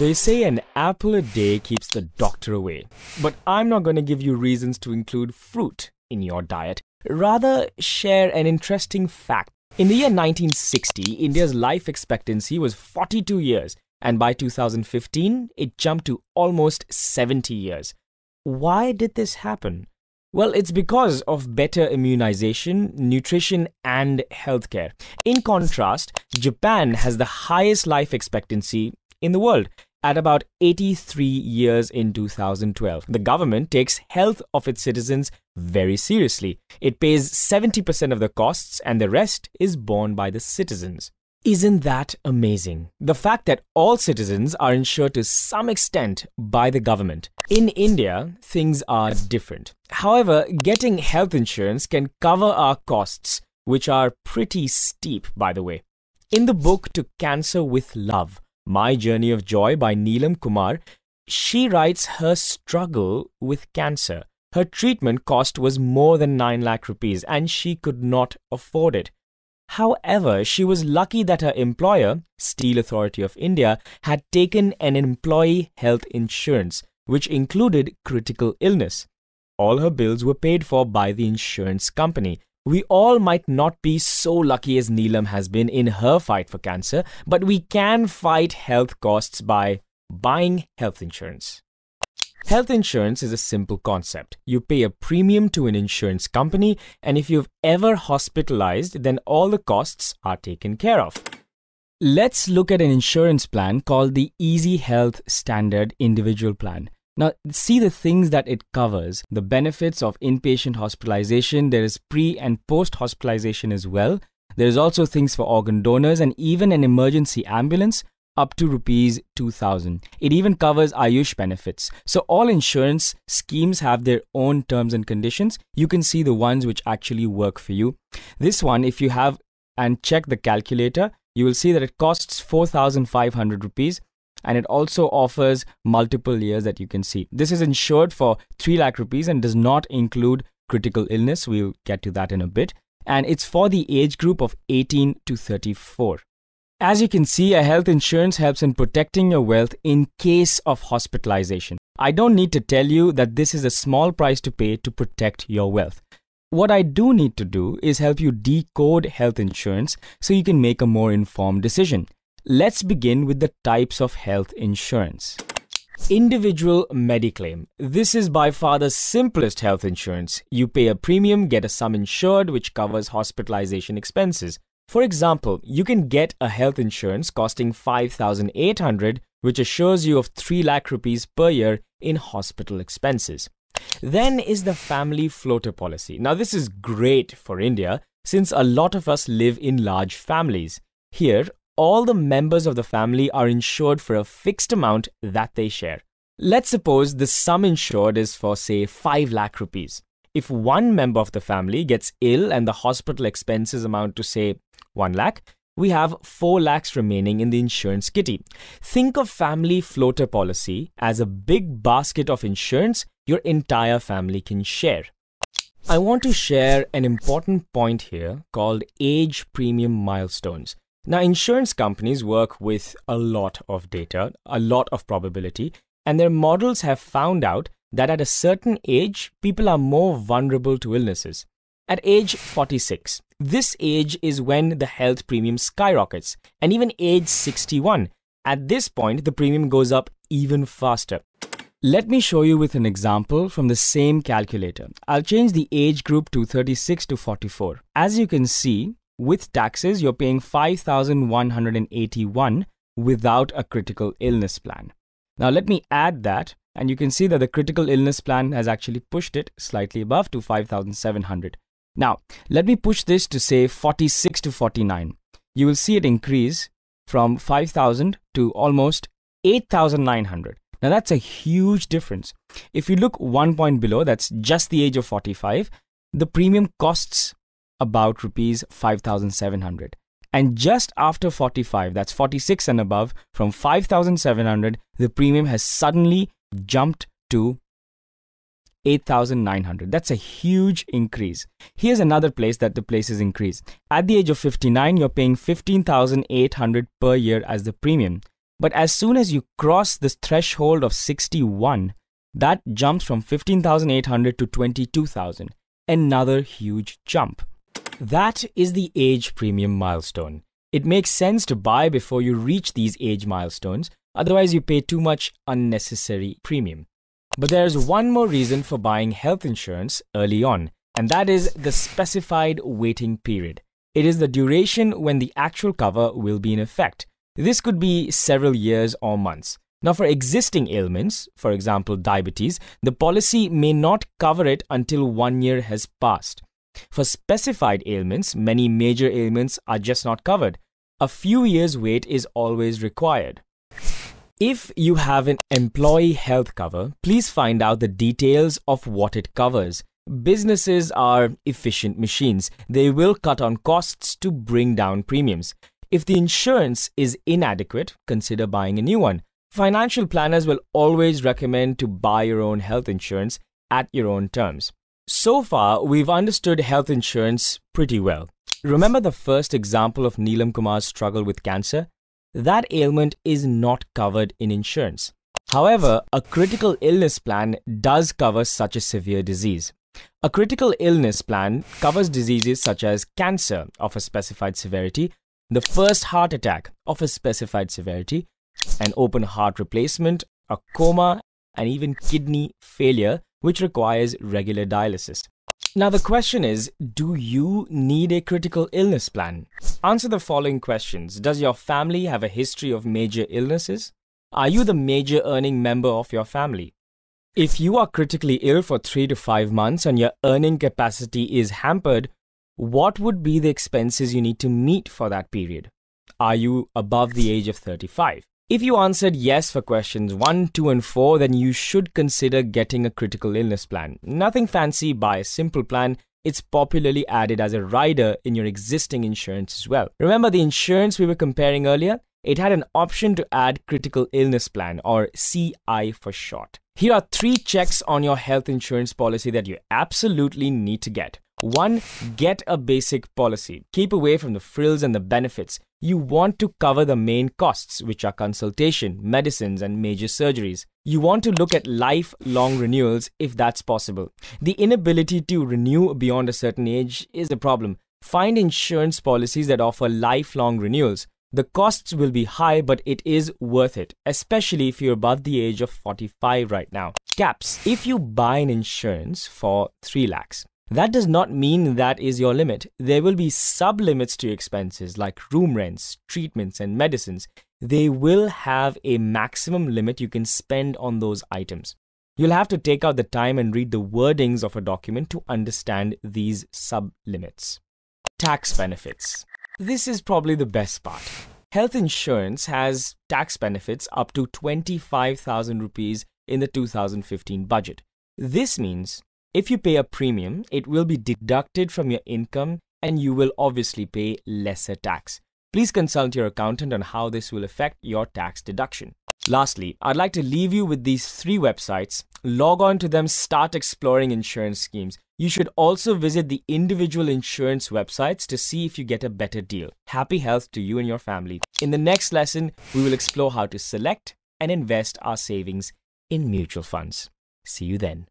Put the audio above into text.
They say an apple a day keeps the doctor away. But I'm not going to give you reasons to include fruit in your diet. Rather, share an interesting fact. In the year 1960, India's life expectancy was 42 years, and by 2015, it jumped to almost 70 years. Why did this happen? Well, it's because of better immunization, nutrition, and healthcare. In contrast, Japan has the highest life expectancy in the world at about 83 years in 2012. The government takes health of its citizens very seriously. It pays 70% of the costs, and the rest is borne by the citizens. Isn't that amazing? The fact that all citizens are insured to some extent by the government. In India, things are different. However, getting health insurance can cover our costs, which are pretty steep, by the way. In the book To Cancer with Love, My Journey of Joy by Neelam Kumar, she writes her struggle with cancer. Her treatment cost was more than 9 lakh rupees, and she could not afford it. However, she was lucky that her employer, Steel Authority of India, had taken an employee health insurance, which included critical illness. All her bills were paid for by the insurance company. We all might not be so lucky as Neelam has been in her fight for cancer, but we can fight health costs by buying health insurance. Health insurance is a simple concept. You pay a premium to an insurance company, and if you've ever hospitalized, then all the costs are taken care of. Let's look at an insurance plan called the Easy Health Standard Individual Plan. Now, see the things that it covers. The benefits of inpatient hospitalization. There is pre- and post-hospitalization as well. There is also things for organ donors and even an emergency ambulance, up to rupees 2,000. It even covers Ayush benefits. So all insurance schemes have their own terms and conditions. You can see the ones which actually work for you. This one, if you have and check the calculator, you will see that it costs 4,500 rupees, and it also offers multiple years that you can see. This is insured for 3 lakh rupees and does not include critical illness. We'll get to that in a bit. And it's for the age group of 18 to 34. As you can see, a health insurance helps in protecting your wealth in case of hospitalization. I don't need to tell you that this is a small price to pay to protect your wealth. What I do need to do is help you decode health insurance so you can make a more informed decision. Let's begin with the types of health insurance. Individual Mediclaim. This is by far the simplest health insurance. You pay a premium, get a sum insured, which covers hospitalization expenses. For example, you can get a health insurance costing 5,800, which assures you of 3 lakh rupees per year in hospital expenses. Then is the family floater policy. Now, this is great for India since a lot of us live in large families. Here, all the members of the family are insured for a fixed amount that they share. Let's suppose the sum insured is for, say, 5 lakh rupees. If one member of the family gets ill and the hospital expenses amount to, say, 1 lakh, we have 4 lakhs remaining in the insurance kitty. Think of family floater policy as a big basket of insurance your entire family can share. I want to share an important point here called age premium milestones. Now, insurance companies work with a lot of data, a lot of probability, and their models have found out that at a certain age, people are more vulnerable to illnesses. At age 46, this age is when the health premium skyrockets, and even age 61. At this point, the premium goes up even faster. Let me show you with an example from the same calculator. I'll change the age group to 36 to 44. As you can see, with taxes, you're paying 5,181 without a critical illness plan. Now, let me add that, and you can see that the critical illness plan has actually pushed it slightly above to 5,700. Now, let me push this to say 46 to 49. You will see it increase from 5,000 to almost 8,900. Now, that's a huge difference. If you look 1 point below, that's just the age of 45, the premium costs about rupees 5,700. And just after 45, that's 46 and above, from 5,700, the premium has suddenly jumped to 8,900. That's a huge increase. Here's another place that the places increase. At the age of 59, you're paying 15,800 per year as the premium. But as soon as you cross this threshold of 61, that jumps from 15,800 to 22,000. Another huge jump. That is the age premium milestone. It makes sense to buy before you reach these age milestones, otherwise you pay too much unnecessary premium. But there's one more reason for buying health insurance early on, and that is the specified waiting period. It is the duration when the actual cover will be in effect. This could be several years or months. Now, for existing ailments, for example diabetes, the policy may not cover it until 1 year has passed. For specified ailments, many major ailments are just not covered. A few years wait is always required. If you have an employee health cover, please find out the details of what it covers. Businesses are efficient machines. They will cut on costs to bring down premiums. If the insurance is inadequate, consider buying a new one. Financial planners will always recommend to buy your own health insurance at your own terms. So far, we've understood health insurance pretty well. Remember the first example of Neelam Kumar's struggle with cancer? That ailment is not covered in insurance. However, a critical illness plan does cover such a severe disease. A critical illness plan covers diseases such as cancer of a specified severity, the first heart attack of a specified severity, an open heart replacement, a coma, and even kidney failure, which requires regular dialysis. Now the question is, do you need a critical illness plan? Answer the following questions. Does your family have a history of major illnesses? Are you the major earning member of your family? If you are critically ill for 3 to 5 months and your earning capacity is hampered, what would be the expenses you need to meet for that period? Are you above the age of 35? If you answered yes for questions 1, 2, and 4, then you should consider getting a critical illness plan. Nothing fancy, buy a simple plan. It's popularly added as a rider in your existing insurance as well. Remember the insurance we were comparing earlier? It had an option to add critical illness plan, or CI for short. Here are 3 checks on your health insurance policy that you absolutely need to get. 1. Get a basic policy. Keep away from the frills and the benefits. You want to cover the main costs, which are consultation, medicines, and major surgeries. You want to look at lifelong renewals if that's possible. The inability to renew beyond a certain age is a problem. Find insurance policies that offer lifelong renewals. The costs will be high, but it is worth it, especially if you're above the age of 45 right now. Caps. If you buy an insurance for 3 lakhs, that does not mean that is your limit. There will be sub-limits to your expenses like room rents, treatments, and medicines. They will have a maximum limit you can spend on those items. You'll have to take out the time and read the wordings of a document to understand these sub-limits. Tax benefits. This is probably the best part. Health insurance has tax benefits up to 25,000 rupees in the 2015 budget. This means if you pay a premium, it will be deducted from your income and you will obviously pay lesser tax. Please consult your accountant on how this will affect your tax deduction. Lastly, I'd like to leave you with these 3 websites. Log on to them, start exploring insurance schemes. You should also visit the individual insurance websites to see if you get a better deal. Happy health to you and your family. In the next lesson, we will explore how to select and invest our savings in mutual funds. See you then.